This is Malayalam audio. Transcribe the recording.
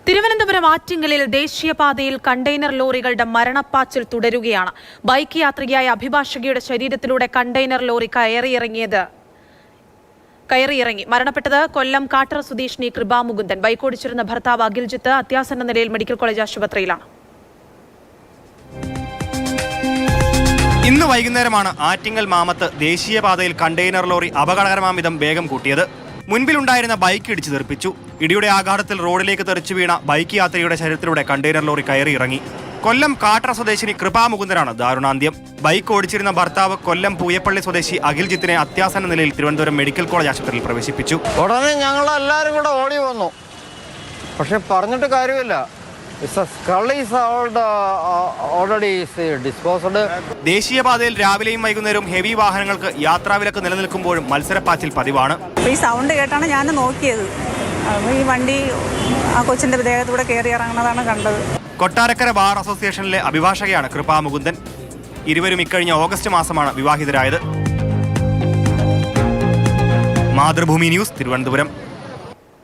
തിരുവനന്തപുരം ആറ്റിങ്ങലിൽ ദേശീയപാതയിൽ കണ്ടെയ്നർ ലോറികളുടെ മരണപ്പാച്ചിൽ തുടരുകയാണ്. ബൈക്ക് യാത്രികയായ അഭിഭാഷകയുടെ ശരീരത്തിലൂടെ കണ്ടെയ്നർ ലോറി കയറിയിറങ്ങി. മരണപ്പെട്ടത് കൊല്ലം കാട്ടറ സ്വദേശിനി കൃപാമുകുന്ദൻ. ബൈക്ക് ഓടിച്ചിരുന്ന ഭർത്താവ് അഖിൽജിത്ത് അത്യാസന്ന നിലയിൽ മെഡിക്കൽ കോളേജ് ആശുപത്രിയിലാണ്. ഇന്ന് വൈകുന്നേരമാണ് ആറ്റിങ്ങൽ മാമത്ത് ദേശീയപാതയിൽ കണ്ടെയ്നർ ലോറി അപകടകരമാം വിധം വേഗം കൂട്ടിയത്. മുൻപിലുണ്ടായിരുന്ന ബൈക്ക് ഇടിച്ചു തെറിപ്പിച്ചു. ഇടിയുടെ ആഘാതത്തിൽ റോഡിലേക്ക് തെറിച്ചു വീണ ബൈക്ക് യാത്രിയുടെ ശരീരത്തിലൂടെ കണ്ടെയ്നർ ലോറി കയറിയിറങ്ങി. കൊല്ലം കാട്ടറ സ്വദേശിനി കൃപാമുകുന്ദനാണ് ദാരുണാന്ത്യം. ബൈക്ക് ഓടിച്ചിരുന്ന ഭർത്താവ് കൊല്ലം പൂയപ്പള്ളി സ്വദേശി അഖിൽജിത്തിനെ അത്യാസന്ന നിലയിൽ തിരുവനന്തപുരം മെഡിക്കൽ കോളേജ് ആശുപത്രിയിൽ പ്രവേശിപ്പിച്ചു. ഉടനെ ഞങ്ങളെല്ലാവരും കൂടെ ഓടി വന്നു. പക്ഷെ പറഞ്ഞിട്ട് കാര്യമില്ല. ദേശീയപാതയിൽ രാവിലെയും വൈകുന്നേരവും ഹെവി വാഹനങ്ങൾക്ക് യാത്രാവിലക്ക് നിലനിൽക്കുമ്പോഴും മത്സരപ്പാച്ചിൽ പതിവാണ്. ഈ സൗണ്ട് കേട്ടാണ് ഞാൻ നോക്കിയത്. ഈ വണ്ടി ആ കൊച്ചിന്റെ ദേഹത്തൂടെ കയറി ഇറങ്ങുന്നതാണ് കണ്ടത്. കൊട്ടാരക്കര ബാർ അസോസിയേഷനിലെ അഭിഭാഷകയാണ് കൃപാമുകുന്ദൻ. ഇരുവരും ഇക്കഴിഞ്ഞ ഓഗസ്റ്റ് മാസമാണ് വിവാഹിതരായത്. മാതൃഭൂമി ന്യൂസ്, തിരുവനന്തപുരം.